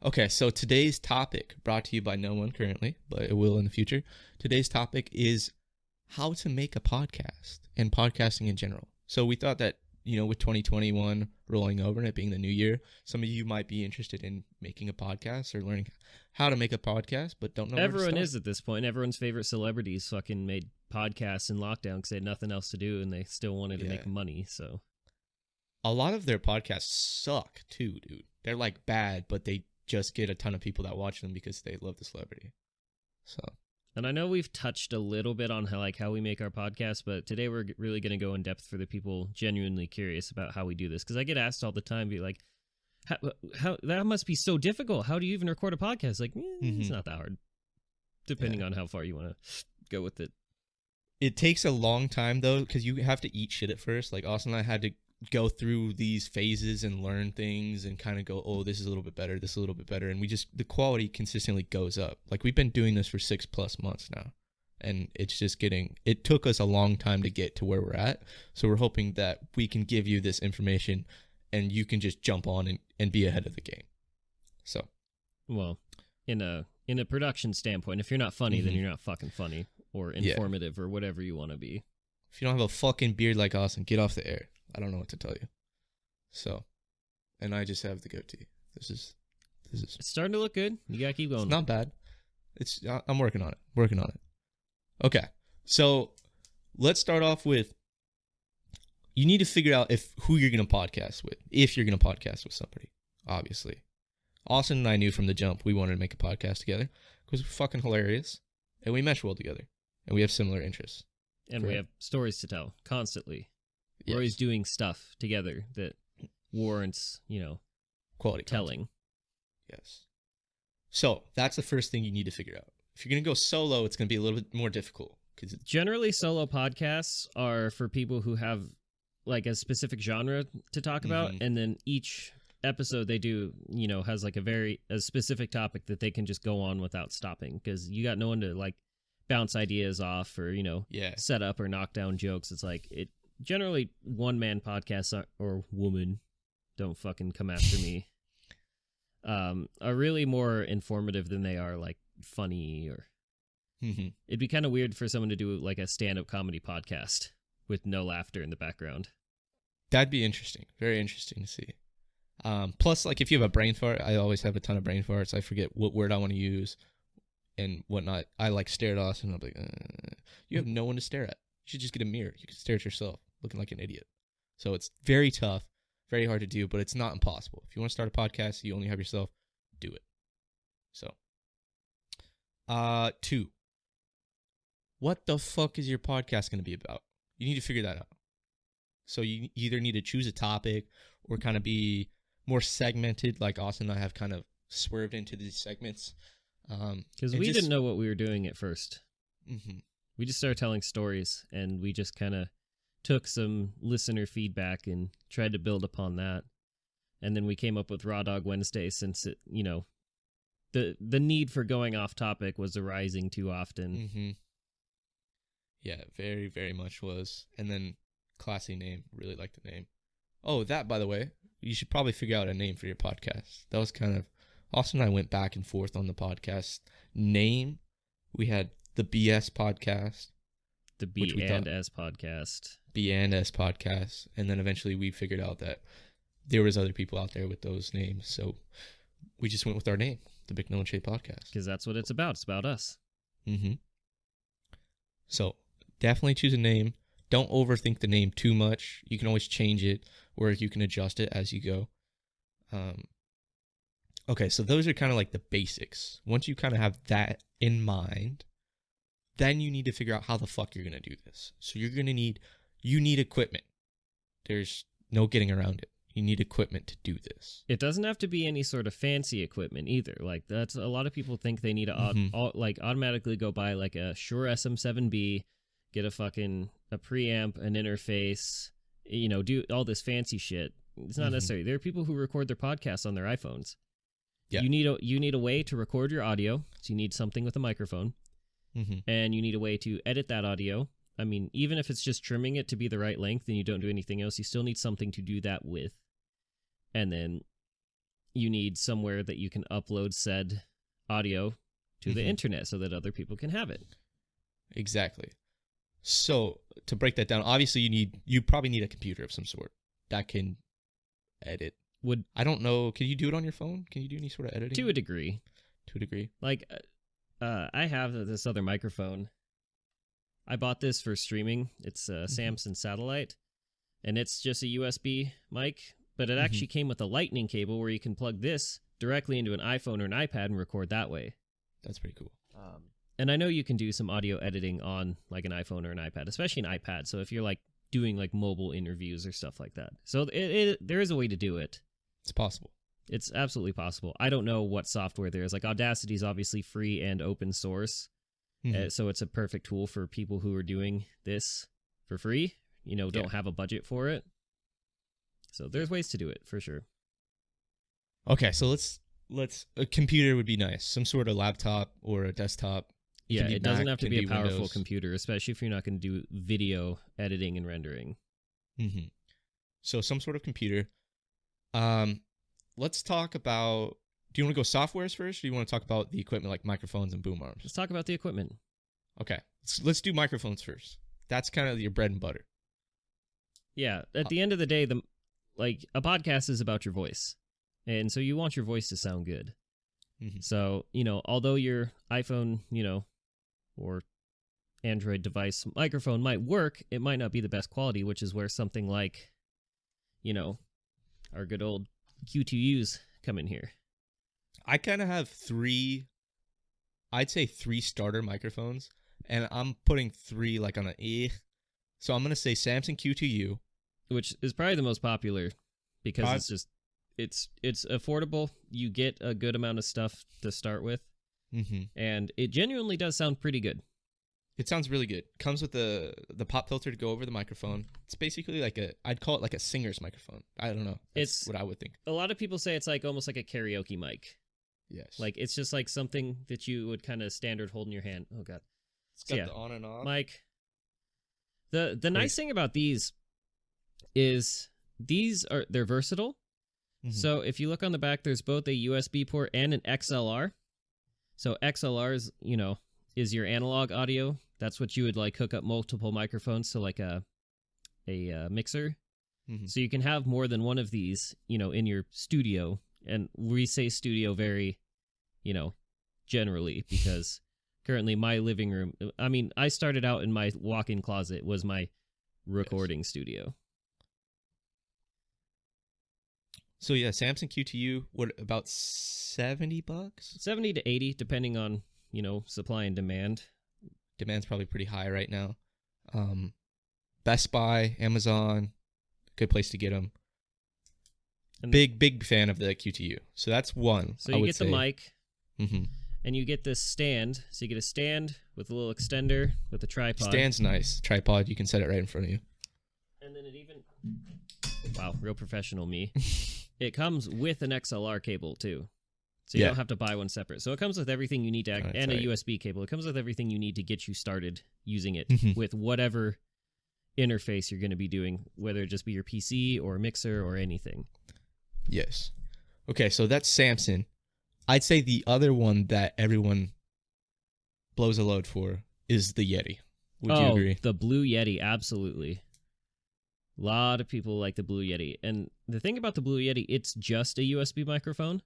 Okay, so today's topic, brought to you by no one currently, but it will in the future. Today's topic is how to make a podcast and podcasting in general. So we thought that, with 2021 rolling over and it being the new year, some of you might be interested in making a podcast or learning how to make a podcast, but don't know where to Everyone start. is at this point. Everyone's favorite celebrities fucking made podcasts in lockdown because they had nothing else to do and they still wanted to make money. So a lot of their podcasts suck too, dude. They're like bad, but they just get a ton of people that watch them because they love the celebrity. So, and I know we've touched a little bit on how we make our podcast, but today we're really going to go in depth for the people genuinely curious about how we do this, because I get asked all the time, be like, how that must be so difficult. How do you even record a podcast? Like, it's not that hard, depending on how far you want to go with it. It takes a long time though, because you have to eat shit at first. Like Austin and I had to go through these phases and learn things and kind of go, oh, this is a little bit better, this is a little bit better, and the quality consistently goes up. Like, we've been doing this for 6+ months now, and it took us a long time to get to where we're at. So we're hoping that we can give you this information and you can just jump on and be ahead of the game. So, well, in a production standpoint, if you're not funny, then you're not fucking funny or informative or whatever you want to be. If you don't have a fucking beard like Austin, get off the air. I don't know what to tell you. So, and I just have the goatee. This is it's starting to look good. You gotta keep going. It's not bad. I'm working on it. Okay, so let's start off with, you need to figure out who you're gonna podcast with. If you're gonna podcast with somebody, obviously. Austin and I knew from the jump we wanted to make a podcast together because we're fucking hilarious and we mesh well together and we have similar interests. And we have stories to tell constantly. We're always doing stuff together that warrants, quality telling. Content. Yes. So that's the first thing you need to figure out. If you're going to go solo, it's going to be a little bit more difficult. Generally, solo podcasts are for people who have like a specific genre to talk about. And then each episode they do, has like a specific topic that they can just go on without stopping, because you got no one to like bounce ideas off or, set up or knock down jokes. It's like generally one-man podcasts or woman, don't fucking come after me, are really more informative than they are like funny or it'd be kind of weird for someone to do like a stand-up comedy podcast with no laughter in the background. That'd be interesting. Very interesting to see. Plus, like, if you have a brain fart, I always have a ton of brain farts. I forget what word I want to use and whatnot. I like stare at Austin and I'm like, you have no one to stare at. You should just get a mirror. You can stare at yourself looking like an idiot. So it's very tough, very hard to do, but it's not impossible. If you want to start a podcast, you only have yourself, do it. So, 2, what the fuck is your podcast going to be about? You need to figure that out. So you either need to choose a topic or kind of be more segmented, like Austin and I have kind of swerved into these segments. Because we didn't know what we were doing at first. We just started telling stories, and we just kind of took some listener feedback and tried to build upon that. And then we came up with Raw Dog Wednesday, since it, the need for going off topic was arising too often. Yeah, very, very much was. And then classy name, really like the name. Oh, that, by the way, you should probably figure out a name for your podcast. That was kind of, Austin and I went back and forth on the podcast name. We had the BS podcast. The B and S podcast. B and S podcast. And then eventually we figured out that there was other people out there with those names. So we just went with our name, the Bicknell&Shea podcast. Because that's what it's about. It's about us. So definitely choose a name. Don't overthink the name too much. You can always change it, or you can adjust it as you go. Okay, so those are kind of like the basics. Once you kind of have that in mind, then you need to figure out how the fuck you're going to do this. So you need equipment. There's no getting around it. You need equipment to do this. It doesn't have to be any sort of fancy equipment either. Like, that's a lot of people think they need to automatically go buy like a Shure SM7B, get a preamp, an interface, do all this fancy shit. It's not necessary. There are people who record their podcasts on their iPhones. Yeah. You need a way to record your audio. So you need something with a microphone. And you need a way to edit that audio. I mean, even if it's just trimming it to be the right length and you don't do anything else, you still need something to do that with. And then, you need somewhere that you can upload said audio to the internet so that other people can have it. Exactly. So to break that down, obviously you probably need a computer of some sort that can edit. I don't know. Can you do it on your phone? Can you do any sort of editing? To a degree. Like, I have this other microphone. I bought this for streaming. It's a Samsung satellite, and it's just a USB mic, but it actually came with a lightning cable where you can plug this directly into an iPhone or an iPad and record that way. That's pretty cool. And I know you can do some audio editing on like an iPhone or an iPad, especially an iPad. So if you're like doing like mobile interviews or stuff like that. So there is a way to do it. It's possible. It's absolutely possible. I don't know what software there is. Like Audacity is obviously free and open source. So it's a perfect tool for people who are doing this for free, don't have a budget for it. So there's ways to do it for sure. Okay, so let's a computer would be nice. Some sort of laptop or a desktop. Yeah, it doesn't Mac, have to be a powerful Windows. computer, especially if you're not going to do video editing and rendering. So some sort of computer. Let's talk about, do you want to go softwares first, or do you want to talk about the equipment like microphones and boom arms? Let's talk about the equipment. Okay, let's do microphones first. That's kind of your bread and butter. Yeah, at the end of the day, a podcast is about your voice. And so you want your voice to sound good. So, although your iPhone, or Android device microphone might work, it might not be the best quality, which is where something like, our good old Q2Us come in here. I kind of have three starter microphones, and I'm putting three like on an E. So I'm going to say Samsung Q2U. Which is probably the most popular because it's affordable. You get a good amount of stuff to start with. And it genuinely does sound pretty good. It sounds really good. Comes with the pop filter to go over the microphone. It's basically I'd call it like a singer's microphone. I don't know. That's what I would think. A lot of people say it's like almost like a karaoke mic. Yes. Like it's just like something that you would kind of standard hold in your hand. Oh God. It's got the on and off. Mic. The nice thing about these is they're versatile. So if you look on the back, there's both a USB port and an XLR. So XLR is, is your analog audio. That's what you would like hook up multiple microphones to like a mixer. So you can have more than one of these, in your studio. And we say studio very, generally because currently my living room, I started out in my walk-in closet was my recording studio. So yeah, Samsung Q2U, what, about $70? 70 to 80, depending on, supply and demand. Demand's probably pretty high right now. Best Buy, Amazon, good place to get them. And big fan of the Q2U. So that's one. So you get the mic, and you get this stand. So you get a stand with a little extender with a tripod. Stand's nice. Tripod, you can set it right in front of you. And then it even... Wow, real professional me. It comes with an XLR cable, too. So you don't have to buy one separate. So it comes with everything you need to... and a USB cable. It comes with everything you need to get you started using it with whatever interface you're going to be doing, whether it just be your PC or mixer or anything. Yes. Okay, so that's Samsung. I'd say the other one that everyone blows a load for is the Yeti. Would you agree? The Blue Yeti, absolutely. A lot of people like the Blue Yeti. And the thing about the Blue Yeti, it's just a USB microphone.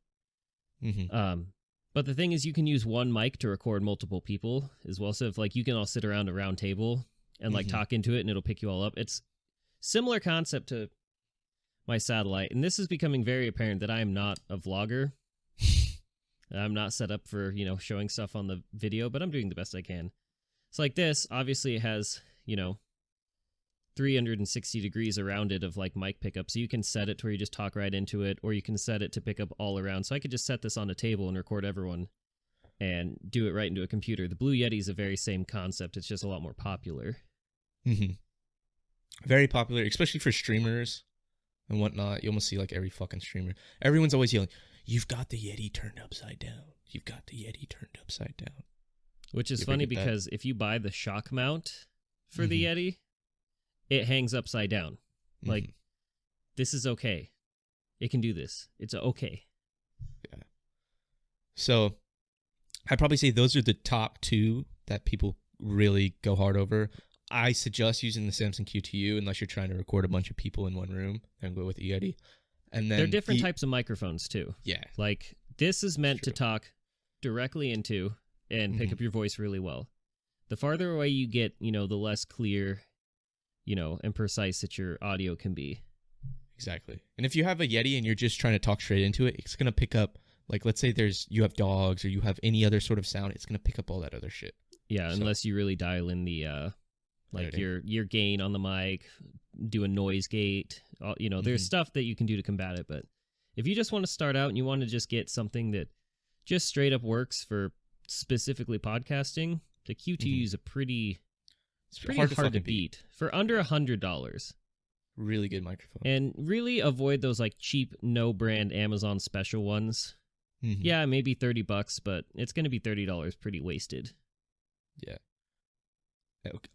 But the thing is, you can use one mic to record multiple people as well. So if you can all sit around a round table and talk into it and it'll pick you all up. It's similar concept to my satellite. And this is becoming very apparent that I am not a vlogger. I'm not set up for, showing stuff on the video, but I'm doing the best I can. It's like this. Obviously, it has, 360 degrees around it of mic pickup. So you can set it to where you just talk right into it, or you can set it to pick up all around. So I could just set this on a table and record everyone and do it right into a computer. The Blue Yeti is the very same concept. It's just a lot more popular. Very popular, especially for streamers and whatnot. You almost see every fucking streamer. Everyone's always yelling, "You've got the Yeti turned upside down. You've got the Yeti turned upside down." Which is funny because if you buy the shock mount for the Yeti, it hangs upside down. This is okay. It can do this. It's okay. So I'd probably say those are the top two that people really go hard over. I suggest using the Samson QTU unless you're trying to record a bunch of people in one room and go with the Yeti. And then they're different types of microphones too. Yeah. Like this is meant to talk directly into and pick up your voice really well. The farther away you get, the less clear, and precise that your audio can be. Exactly. And if you have a Yeti and you're just trying to talk straight into it, it's going to pick up, like, let's say you have dogs or you have any other sort of sound, it's going to pick up all that other shit. Yeah, so, unless you really dial in the, your gain on the mic, do a noise gate. There's stuff that you can do to combat it. But if you just want to start out and you want to just get something that just straight up works for specifically podcasting, the QTU is pretty hard to beat for under $100. Really good microphone. And really avoid those like cheap no brand Amazon special ones. Yeah, maybe $30, but it's going to be $30 pretty wasted. Yeah.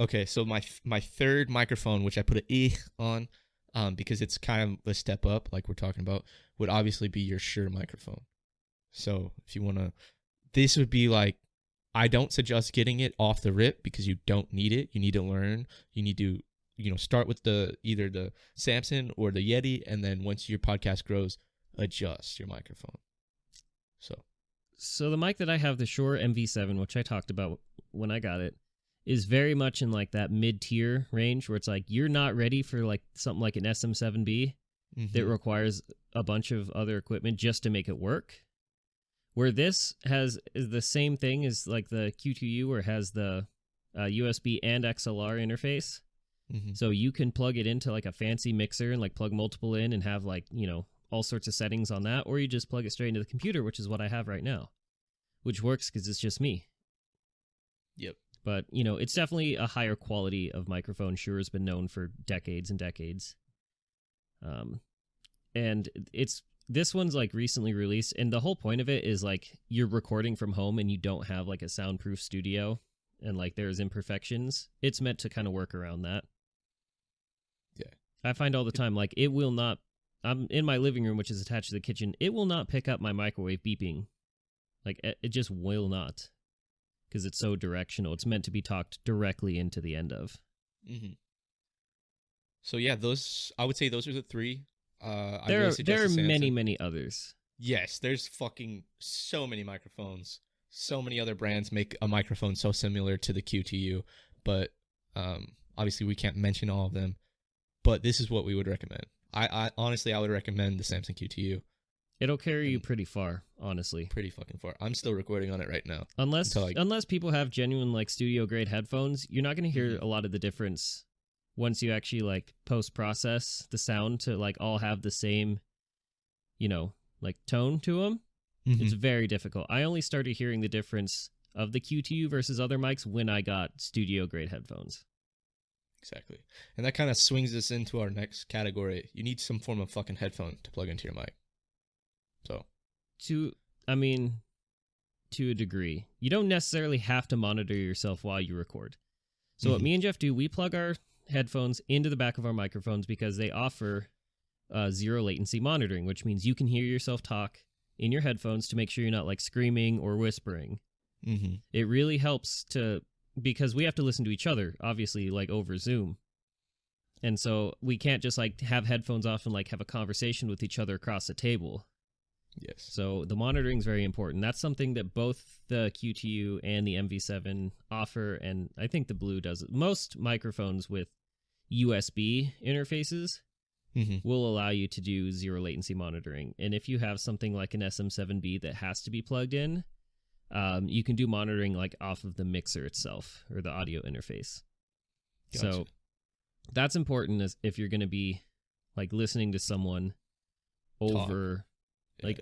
Okay, so my third microphone, which I put an on, because it's kind of a step up, like we're talking about, would obviously be your Shure microphone. So if you want to, this would be like, I don't suggest getting it off the rip because you don't need it. You need to learn. You need to, start with either the Samson or the Yeti, and then once your podcast grows, adjust your microphone. So the mic that I have, the Shure MV7, which I talked about when I got it, is very much in like that mid-tier range where it's like you're not ready for like something like an SM7B that requires a bunch of other equipment just to make it work. Where this is the same thing as like the Q2U, where it has the USB and XLR interface. So you can plug it into like a fancy mixer and like plug multiple in and have like, all sorts of settings on that. Or you just plug it straight into the computer, which is what I have right now, which works because it's just me. Yep. But, it's definitely a higher quality of microphone. Shure has been known for decades and decades. And this one's like recently released, and the whole point of it is like you're recording from home and you don't have like a soundproof studio and like there's imperfections. It's meant to kind of work around that. Yeah. I find all the time, like it will not, I'm in my living room, which is attached to the kitchen. It will not pick up my microwave beeping. Like it just will not, because it's so directional. It's meant to be talked directly into the end of. So yeah, I would say those are the three. There are many others. Yes, there's fucking so many microphones. So many other brands make a microphone so similar to the QTU, but obviously we can't mention all of them. But this is what we would recommend. I honestly, I would recommend the Samson QTU. It'll carry you pretty far, honestly. Pretty fucking far. I'm still recording on it right now. Unless people have genuine like studio grade headphones, you're not going to hear a lot of the difference once you actually like post-process the sound to like all have the same, like tone to them. It's very difficult. I only started hearing the difference of the QTU versus other mics when I got studio grade headphones. Exactly. And that kind of swings us into our next category. You need some form of fucking headphone to plug into your mic. So to a degree, you don't necessarily have to monitor yourself while you record. So what me and Jeff do, we plug our headphones into the back of our microphones because they offer zero latency monitoring, which means you can hear yourself talk in your headphones to make sure you're not like screaming or whispering. It really helps because we have to listen to each other, obviously, like over Zoom. And so we can't just like have headphones off and like have a conversation with each other across the table. Yes. So the monitoring is very important. That's something that both the QTU and the MV7 offer, and I think the Blue does it. Most microphones with USB interfaces will allow you to do zero latency monitoring. And if you have something like an SM7B that has to be plugged in, you can do monitoring like off of the mixer itself or the audio interface. Gotcha. So that's important as if you're going to be like listening to someone over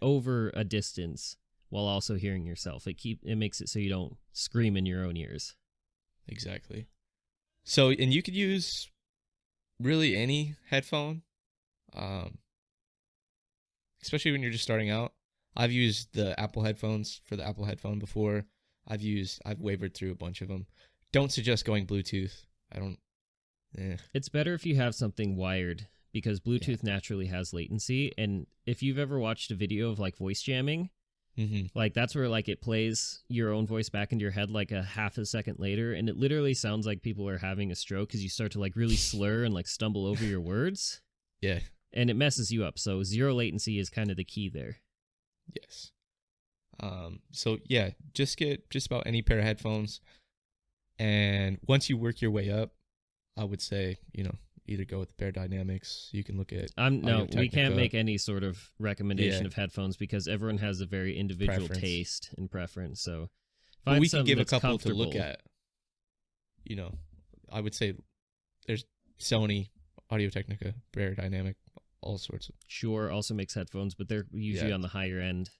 over a distance while also hearing yourself. It makes it so you don't scream in your own ears. Exactly. So, and you could use really any headphone, especially when you're just starting out. I've used the Apple headphones for the Apple headphone before. I've wavered through a bunch of them. Don't suggest going Bluetooth. It's better if you have something wired, because Bluetooth naturally has latency. And if you've ever watched a video of like voice jamming, Like that's where like it plays your own voice back into your head like a half a second later, and it literally sounds like people are having a stroke because you start to like really slur and like stumble over your words. Yeah. And it messes you up. So zero latency is kind of the key there. Yes. So yeah, just get just about any pair of headphones, and once you work your way up, I would say, either go with Bear Dynamics. You can look at we can't make any sort of recommendation of headphones because everyone has a very individual taste and preference. So but we can give a couple to look at. I would say there's Sony, Audio-Technica, Bear Dynamic, all sorts of. Shure also makes headphones, but they're usually on the higher end.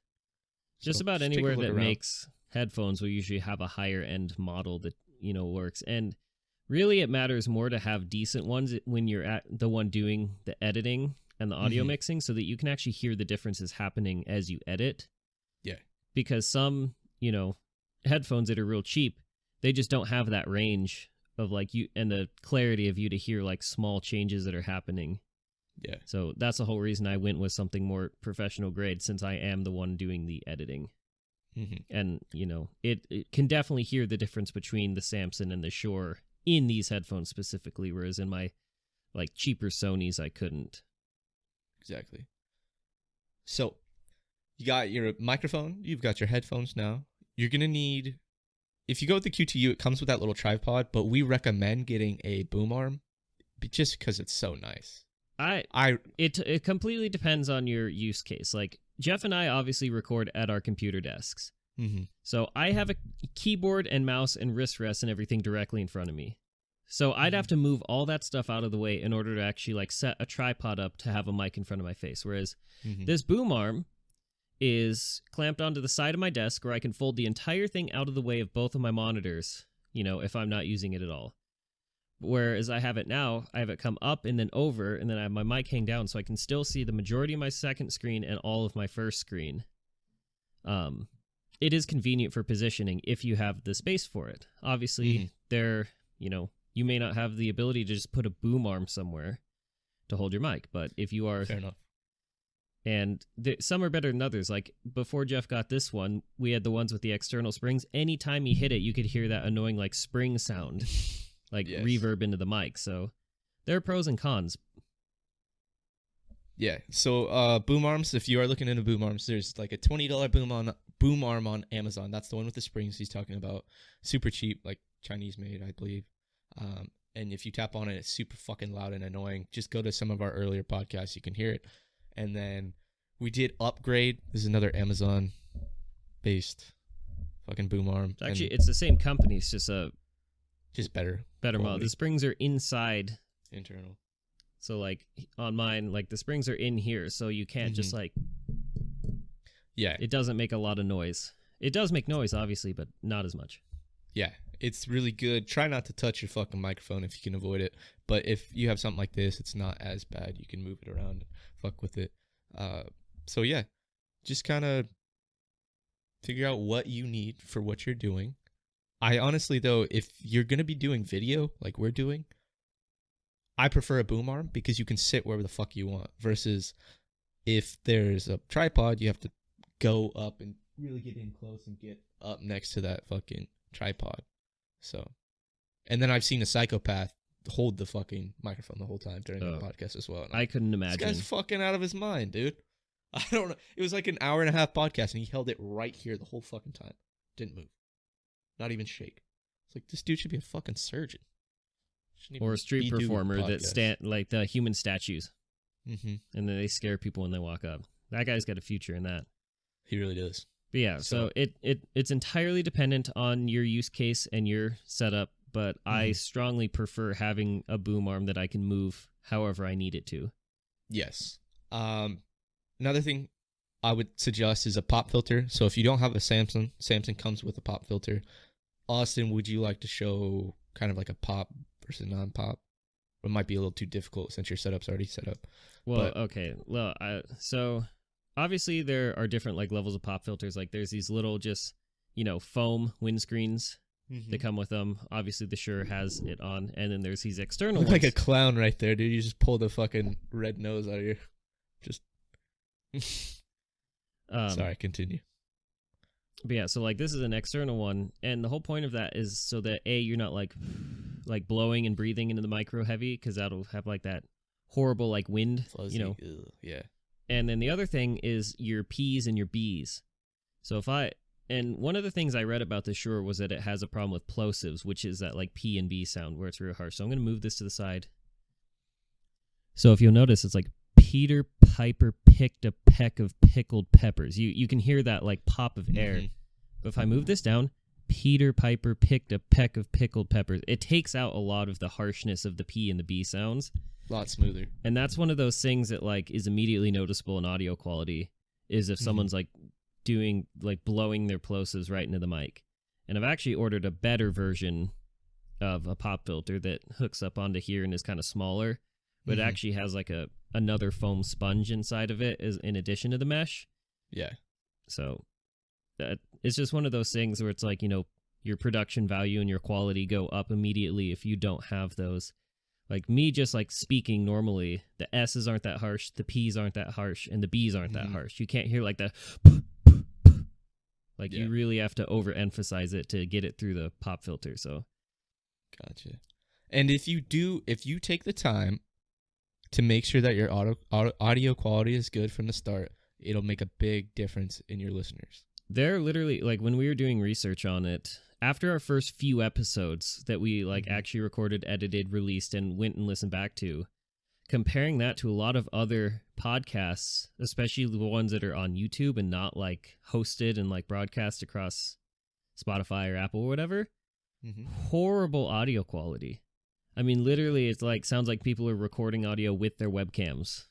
Just So about just anywhere take a look that around. makes headphones will usually have a higher end model that works. And really, it matters more to have decent ones when you're at the one doing the editing and the audio mixing, so that you can actually hear the differences happening as you edit. Yeah. Because some, headphones that are real cheap, they just don't have that range of like you and the clarity of you to hear like small changes that are happening. Yeah. So that's the whole reason I went with something more professional grade, since I am the one doing the editing. And, it can definitely hear the difference between the Samson and the Shure in these headphones specifically, whereas in my like cheaper Sonys, I couldn't. Exactly. So you got your microphone, you've got your headphones now. You're going to need, if you go with the QTU, it comes with that little tripod, but we recommend getting a boom arm just because it's so nice. It completely depends on your use case. Like Jeff and I obviously record at our computer desks. So I have a keyboard and mouse and wrist rest and everything directly in front of me. So I'd have to move all that stuff out of the way in order to actually like set a tripod up to have a mic in front of my face. Whereas this boom arm is clamped onto the side of my desk where I can fold the entire thing out of the way of both of my monitors, if I'm not using it at all. Whereas I have it now, I have it come up and then over, and then I have my mic hang down so I can still see the majority of my second screen and all of my first screen. It is convenient for positioning if you have the space for it. Obviously, you may not have the ability to just put a boom arm somewhere to hold your mic, but if you are... Fair enough. And some are better than others. Like, before Jeff got this one, we had the ones with the external springs. Anytime you hit it, you could hear that annoying, like, spring sound, like reverb into the mic. So there are pros and cons. Yeah. So boom arms, if you are looking into boom arms, there's like a $20 boom arm on Amazon. That's the one with the springs he's talking about. Super cheap, like Chinese made, I believe. And if you tap on it, it's super fucking loud and annoying. Just go to some of our earlier podcasts, you can hear it. And then we did Upgrade. This is another Amazon based fucking boom arm. Actually, it's the same company. It's just better model. The springs are inside. Internal. So like on mine, like the springs are in here, so you can't just like. Yeah. It doesn't make a lot of noise. It does make noise, obviously, but not as much. Yeah, it's really good. Try not to touch your fucking microphone if you can avoid it. But if you have something like this, it's not as bad. You can move it around, fuck with it. So yeah, just kind of figure out what you need for what you're doing. I honestly, though, if you're going to be doing video like we're doing, I prefer a boom arm because you can sit wherever the fuck you want. Versus if there's a tripod, you have to go up and really get in close and get up next to that fucking tripod. So, and then I've seen a psychopath hold the fucking microphone the whole time during the podcast as well. I couldn't imagine. This guy's fucking out of his mind, dude. I don't know. It was like an hour and a half podcast, and he held it right here the whole fucking time. Didn't move. Not even shake. It's like, this dude should be a fucking surgeon. Or a street performer that stand like the human statues. And then they scare people when they walk up. That guy's got a future in that. He really does. But yeah, so it's entirely dependent on your use case and your setup, but I strongly prefer having a boom arm that I can move however I need it to. Yes. Another thing I would suggest is a pop filter. So if you don't have a Samson comes with a pop filter. Austin, would you like to show kind of like a pop versus non-pop? It might be a little too difficult since your setup's already set up. Well, okay. Well, so obviously there are different like levels of pop filters. Like there's these little just, foam windscreens that come with them. Obviously the Shure has it on. And then there's these external ones. Like a clown right there, dude. You just pulled the fucking red nose out of your... Just... Sorry, continue. But yeah, so like this is an external one, and the whole point of that is so that you're not like blowing and breathing into the micro heavy, because that'll have like that horrible like wind, Fuzzy. Ugh, yeah. And then the other thing is your P's and your B's. So and one of the things I read about this Shure was that it has a problem with plosives, which is that like P and B sound where it's real harsh. So I'm going to move this to the side. So if you'll notice, it's like Peter Piper picked a peck of pickled peppers. You can hear that like pop of air. But if I move this down, Peter Piper picked a peck of pickled peppers. It takes out a lot of the harshness of the P and the B sounds. A lot smoother. And that's one of those things that like is immediately noticeable in audio quality, is if someone's like doing like blowing their plosives right into the mic. And I've actually ordered a better version of a pop filter that hooks up onto here and is kind of smaller, but it actually has like another foam sponge inside of it as in addition to the mesh. Yeah. So it's just one of those things where it's like, you know, your production value and your quality go up immediately if you don't have those. Like me just like speaking normally, the S's aren't that harsh, the P's aren't that harsh, and the B's aren't that harsh. You can't hear like the like you really have to overemphasize it to get it through the pop filter. So gotcha. And if you take the time to make sure that your audio quality is good from the start, it'll make a big difference in your listeners. They're literally like when we were doing research on it, after our first few episodes that we like actually recorded, edited, released, and went and listened back to, comparing that to a lot of other podcasts, especially the ones that are on YouTube and not like hosted and like broadcast across Spotify or Apple or whatever, horrible audio quality. I mean, literally, it's like sounds like people are recording audio with their webcams.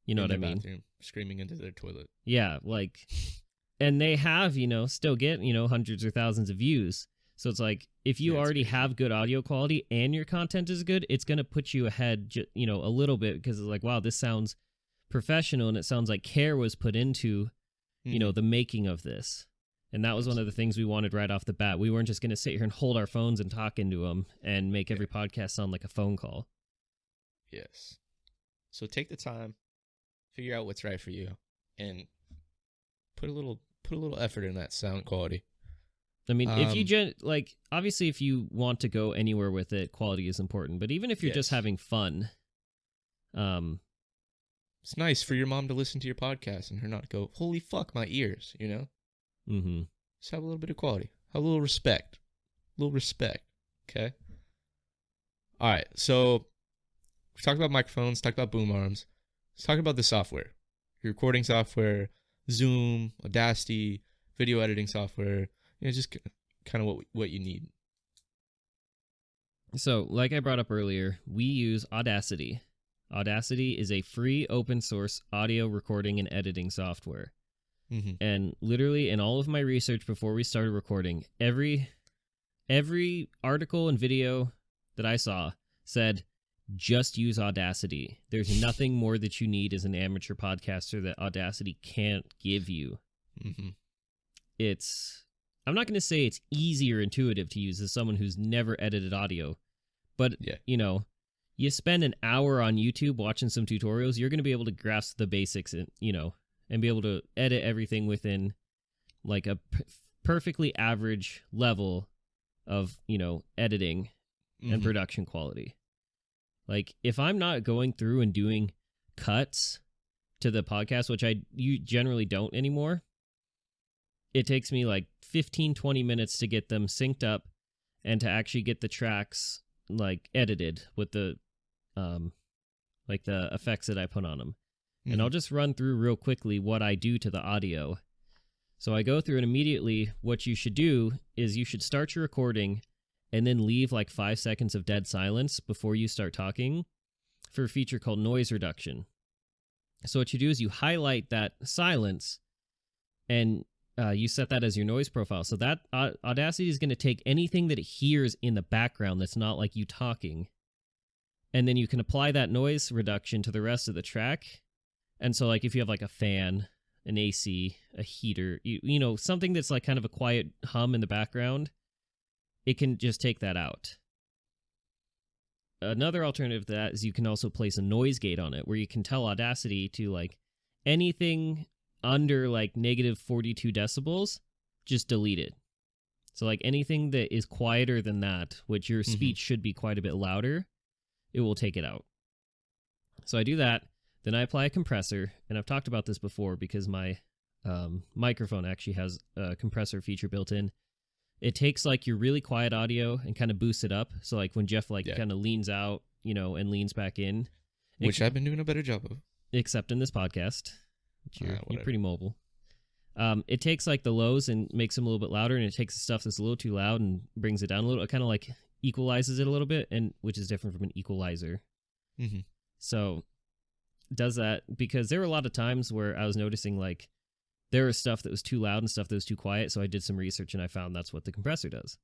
You know what I mean? Bathroom, screaming into their toilet. Yeah, like, and they have, you know, still get, you know, hundreds or thousands of views. So it's like, if you already have good audio quality and your content is good, it's going to put you ahead, you know, a little bit, because it's like, wow, this sounds professional and it sounds like care was put into, you know, the making of this. And that was one of the things we wanted right off the bat. We weren't just going to sit here and hold our phones and talk into them and make every podcast sound like a phone call. Yes. So take the time, figure out what's right for you, and put a little effort in that sound quality. I mean, if you like, obviously, if you want to go anywhere with it, quality is important. But even if you're just having fun, it's nice for your mom to listen to your podcast and her not go, "Holy fuck, my ears," you know. Just have a little bit of quality, have a little respect, Okay. All right. So we talked about microphones, talked about boom arms. Let's talk about the software, your recording software, Zoom, Audacity, video editing software. You know, just kind of what you need. So, like I brought up earlier, we use Audacity. Audacity is a free open source audio recording and editing software. And literally in all of my research before we started recording, every article and video that I saw said, just use Audacity. There's nothing more that you need as an amateur podcaster that Audacity can't give you. I'm not going to say it's easy or intuitive to use as someone who's never edited audio, but, you know, you spend an hour on YouTube watching some tutorials, you're going to be able to grasp the basics and, you know, and be able to edit everything within like a perfectly average level of, you know, editing and production quality. Like, if I'm not going through and doing cuts to the podcast, which you generally don't anymore, it takes me like 15-20 minutes to get them synced up and to actually get the tracks like edited with the like the effects that I put on them. And I'll just run through real quickly what I do to the audio. So I go through, and immediately what you should do is you should start your recording and then leave like 5 seconds of dead silence before you start talking for a feature called noise reduction. So what you do is you highlight that silence and you set that as your noise profile. So that Audacity is going to take anything that it hears in the background that's not like you talking, and then you can apply that noise reduction to the rest of the track. And so like if you have like a fan, an AC, a heater, you know, something that's like kind of a quiet hum in the background, it can just take that out. Another alternative to that is you can also place a noise gate on it, where you can tell Audacity to like anything under like negative 42 decibels, just delete it. So like anything that is quieter than that, which your speech should be quite a bit louder, it will take it out. So I do that. Then I apply a compressor, and I've talked about this before because my microphone actually has a compressor feature built in. It takes like your really quiet audio and kind of boosts it up. So like when Jeff kind of leans out, and leans back in, which I've been doing a better job of, except in this podcast, which you're pretty mobile. It takes like the lows and makes them a little bit louder, and it takes the stuff that's a little too loud and brings it down a little. It kind of like equalizes it a little bit, and which is different from an equalizer. So does that, because there were a lot of times where I was noticing like there was stuff that was too loud and stuff that was too quiet. So I did some research and I found that's what the compressor does.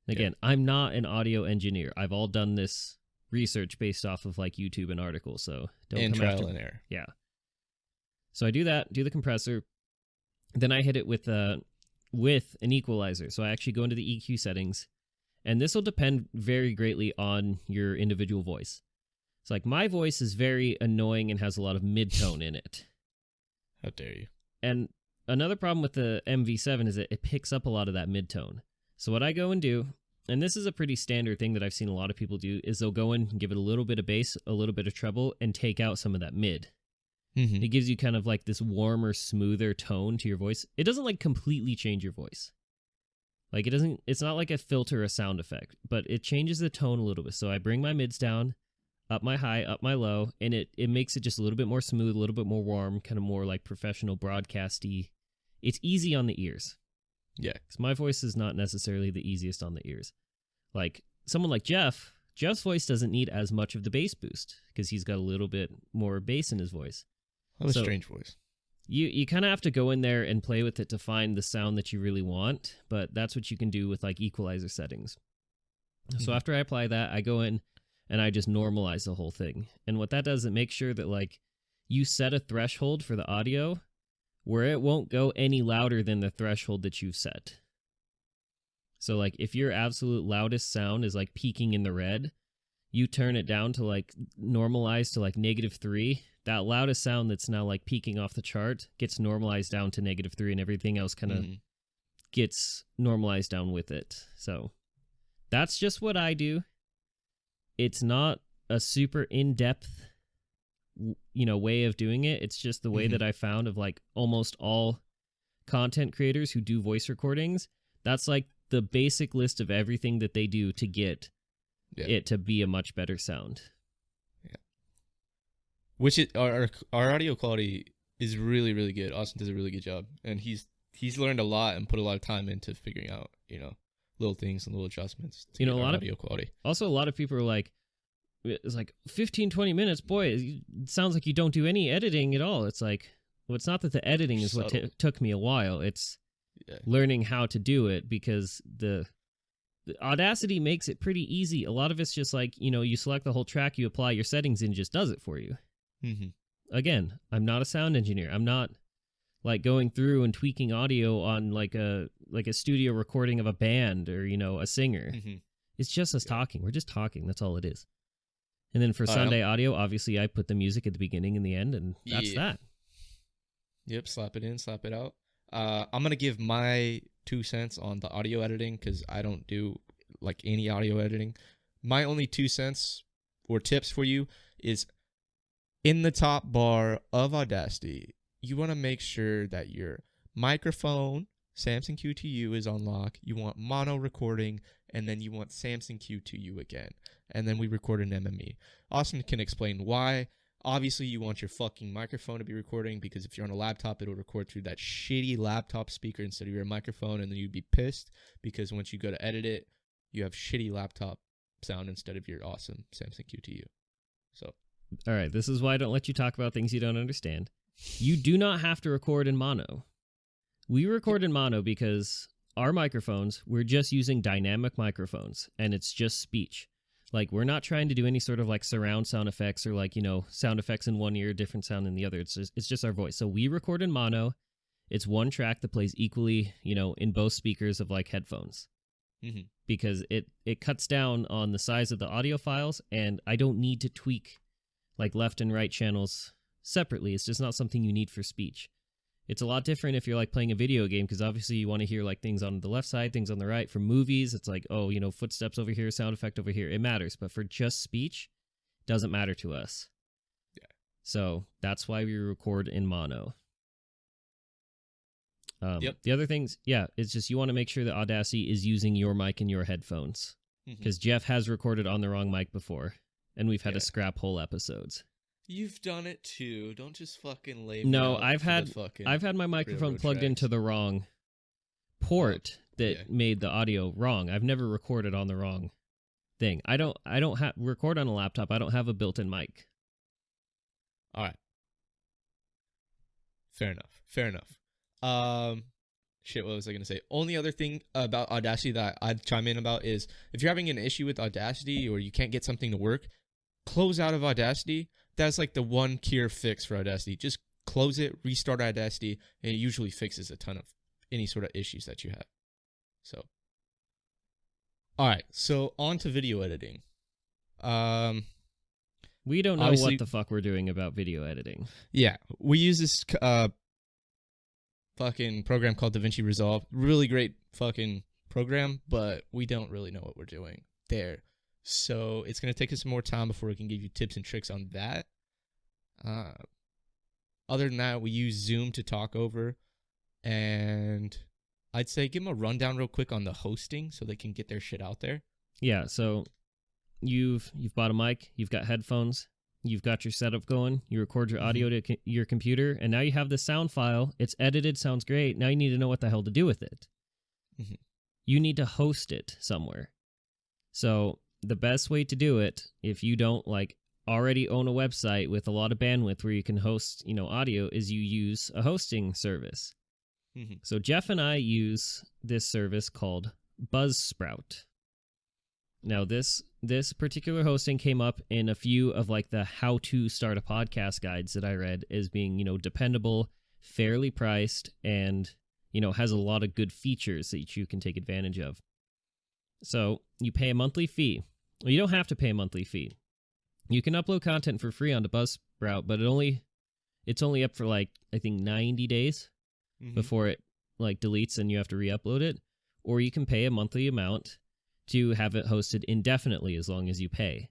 And again, I'm not an audio engineer. I've all done this research based off of like YouTube and articles. So don't come trial and error. Yeah. So I do that, do the compressor. Then I hit it with an equalizer. So I actually go into the EQ settings, and this will depend very greatly on your individual voice. So like my voice is very annoying and has a lot of mid-tone in it. How dare you? And another problem with the MV7 is that it picks up a lot of that mid-tone. So what I go and do, and this is a pretty standard thing that I've seen a lot of people do, is they'll go in and give it a little bit of bass, a little bit of treble, and take out some of that mid. It gives you kind of like this warmer, smoother tone to your voice. It doesn't like completely change your voice. Like it's not like a filter or a sound effect, but it changes the tone a little bit. So I bring my mids down, up my high, up my low, and it makes it just a little bit more smooth, a little bit more warm, kind of more like professional broadcasty. It's easy on the ears. Yeah. Because my voice is not necessarily the easiest on the ears. Like someone like Jeff's voice doesn't need as much of the bass boost because he's got a little bit more bass in his voice. I have a strange voice. You kind of have to go in there and play with it to find the sound that you really want, but that's what you can do with like equalizer settings. So after I apply that, I go in and I just normalize the whole thing. And what that does, it makes sure that like you set a threshold for the audio where it won't go any louder than the threshold that you've set. So like if your absolute loudest sound is like peaking in the red, you turn it down to like normalize to like -3. That loudest sound that's now like peaking off the chart gets normalized down to -3, and everything else kind of gets normalized down with it. So that's just what I do. It's not a super in-depth, way of doing it. It's just the way that I found of like almost all content creators who do voice recordings. That's like the basic list of everything that they do to get it to be a much better sound. Which is our audio quality is really, really good. Austin does a really good job, and he's learned a lot and put a lot of time into figuring out little things and little adjustments to get our audio quality. Also, a lot of people are like, it's like 15-20 minutes. Boy, it sounds like you don't do any editing at all. It's like, well, it's not that the editing is what took me a while. It's learning how to do it, because the Audacity makes it pretty easy. A lot of it's just like, you select the whole track, you apply your settings, and it just does it for you. Again, I'm not a sound engineer. I'm not like going through and tweaking audio on like a studio recording of a band or a singer. It's just us talking. We're just talking. That's all it is. And then for Sunday audio, obviously I put the music at the beginning and the end, and that's that. Yep, slap it in, slap it out. I'm gonna give my 2 cents on the audio editing because I don't do like any audio editing. My only 2 cents or tips for you is, in the top bar of Audacity, you want to make sure that your microphone, Samson Q2U, is on lock. You want mono recording, and then you want Samson Q2U again. And then we record an MME. Austin can explain why. Obviously, you want your fucking microphone to be recording, because if you're on a laptop, it'll record through that shitty laptop speaker instead of your microphone, and then you'd be pissed because once you go to edit it, you have shitty laptop sound instead of your awesome Samson Q2U. So, all right, this is why I don't let you talk about things you don't understand. You do not have to record in mono. We record in mono because our microphones, we're just using dynamic microphones, and it's just speech. Like, we're not trying to do any sort of like surround sound effects or like, sound effects in one ear, different sound in the other. It's just our voice. So we record in mono. It's one track that plays equally, in both speakers of like headphones. Because it cuts down on the size of the audio files, and I don't need to tweak like left and right channels separately. It's just not something you need for speech. It's a lot different if you're like playing a video game, because obviously you want to hear like things on the left side, things on the right. For movies, it's like, oh, footsteps over here, sound effect over here. It matters. But for just speech, it doesn't matter to us. Yeah. So that's why we record in mono. Yep. The other things, it's just you want to make sure that Audacity is using your mic and your headphones. Because Jeff has recorded on the wrong mic before, and we've had to scrap whole episodes. You've done it too. Don't just fucking lay. No, I've had my microphone plugged into the wrong port that made the audio wrong. I've never recorded on the wrong thing. I don't record on a laptop. I don't have a built-in mic. All right. Fair enough. Shit, what was I gonna say? Only other thing about Audacity that I'd chime in about is if you're having an issue with Audacity or you can't get something to work, close out of Audacity. That's like the one cure fix for Audacity. Just close it, restart Audacity, and it usually fixes a ton of any sort of issues that you have. So, all right. So on to video editing. We don't know what the fuck we're doing about video editing. Yeah, we use this fucking program called DaVinci Resolve. Really great fucking program, but we don't really know what we're doing there. So it's going to take us some more time before we can give you tips and tricks on that. Other than that, we use Zoom to talk over. And I'd say give them a rundown real quick on the hosting so they can get their shit out there. Yeah, so you've bought a mic, you've got headphones, you've got your setup going, you record your audio to your computer, and now you have the sound file. It's edited, sounds great. Now you need to know what the hell to do with it. You need to host it somewhere. So the best way to do it, if you don't already own a website with a lot of bandwidth where you can host, audio, is you use a hosting service. So Jeff and I use this service called Buzzsprout. Now this particular hosting came up in a few of the how to start a podcast guides that I read as being, dependable, fairly priced, and, has a lot of good features that you can take advantage of. So you pay a monthly fee. Well, you don't have to pay a monthly fee. You can upload content for free onto Buzzsprout, but it's only up for I think 90 days before it deletes and you have to re-upload it. Or you can pay a monthly amount to have it hosted indefinitely as long as you pay.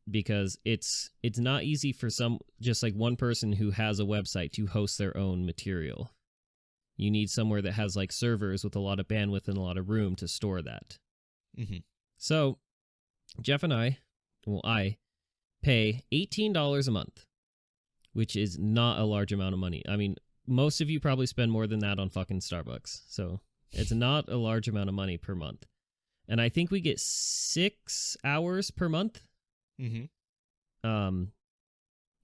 Because it's not easy for just one person who has a website to host their own material. You need somewhere that has servers with a lot of bandwidth and a lot of room to store that. So Jeff and I pay $18 a month, which is not a large amount of money. I mean, most of you probably spend more than that on fucking Starbucks. So it's not a large amount of money per month. And I think we get 6 hours per month. And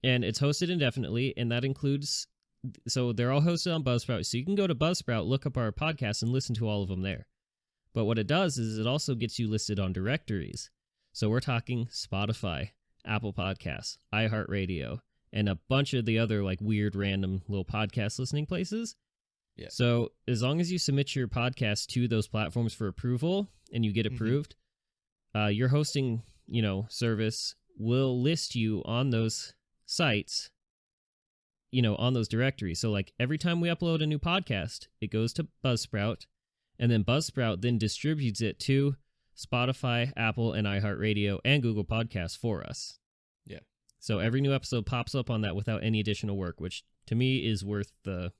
it's hosted indefinitely, and that includes, so they're all hosted on Buzzsprout. So you can go to Buzzsprout, look up our podcast, and listen to all of them there. But what it does is it also gets you listed on directories. So we're talking Spotify, Apple Podcasts, iHeartRadio, and a bunch of the other weird random little podcast listening places. Yeah. So as long as you submit your podcast to those platforms for approval and you get approved, your hosting, service will list you on those sites, on those directories. So every time we upload a new podcast, it goes to Buzzsprout, and then Buzzsprout then distributes it to Spotify, Apple, and iHeartRadio and Google Podcasts for us. Yeah. So every new episode pops up on that without any additional work, which to me is worth the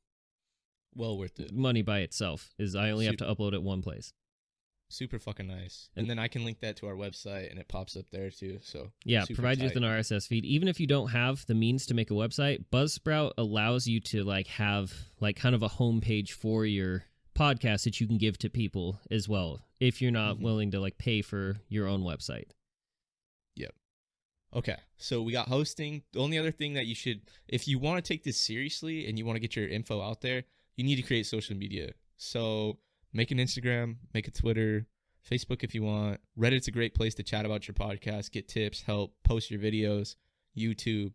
worth it money by itself. Is I only have to upload it one place. Super fucking nice. And then I can link that to our website and it pops up there too. So yeah, provide you with an RSS feed. Even if you don't have the means to make a website, Buzzsprout allows you to have kind of a homepage for your podcast that you can give to people as well, if you're not willing to pay for your own website. Yep. Okay, so we got hosting. The only other thing that you should, if you want to take this seriously and you want to get your info out there, you need to create social media. So make an Instagram, make a Twitter, Facebook if you want. Reddit's a great place to chat about your podcast, get tips, help, post your videos, YouTube,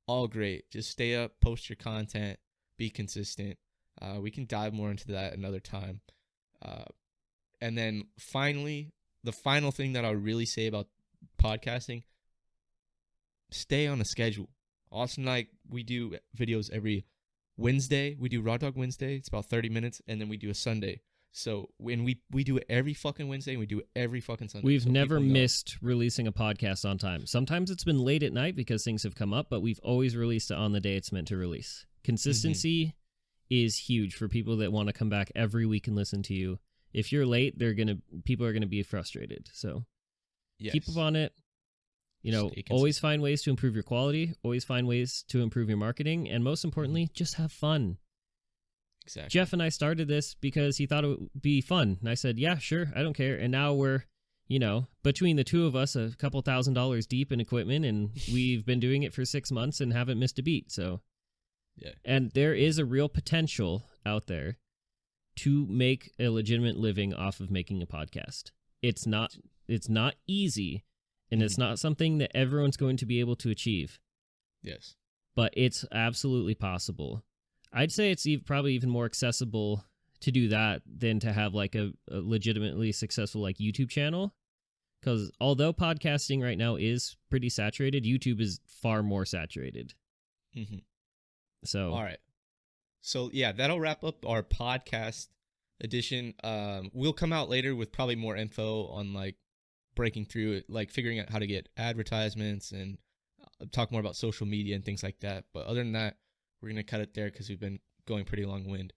all great. Just stay up, post your content, be consistent. We can dive more into that another time. And then finally, the final thing that I'll really say about podcasting, stay on a schedule. Austin and I, we do videos every Wednesday, we do Raw Dog Wednesday. It's about 30 minutes. And then we do a Sunday. So when we do it every fucking Wednesday, and we do it every fucking Sunday. We've so never missed releasing a podcast on time. Sometimes it's been late at night because things have come up, but we've always released it on the day it's meant to release. Consistency is huge for people that want to come back every week and listen to you. If you're late, people are gonna be frustrated. So keep up on it. You know, always find ways to improve your quality. Always find ways to improve your marketing, and most importantly, just have fun. Exactly. Jeff and I started this because he thought it would be fun. And I said, yeah, sure, I don't care. And now we're, you know, between the two of us, a couple $1,000s deep in equipment, and we've been doing it for 6 months and haven't missed a beat. So, yeah. And there is a real potential out there to make a legitimate living off of making a podcast. It's not easy, and it's not something that everyone's going to be able to achieve. Yes. But it's absolutely possible. I'd say it's probably even more accessible to do that than to have like a legitimately successful like YouTube channel. Because although podcasting right now is pretty saturated, YouTube is far more saturated. Mm-hmm. So, all right. So yeah, that'll wrap up our podcast edition. We'll come out later with probably more info on like breaking through it, like figuring out how to get advertisements and talk more about social media and things like that. But other than that, we're going to cut it there because we've been going pretty long-winded.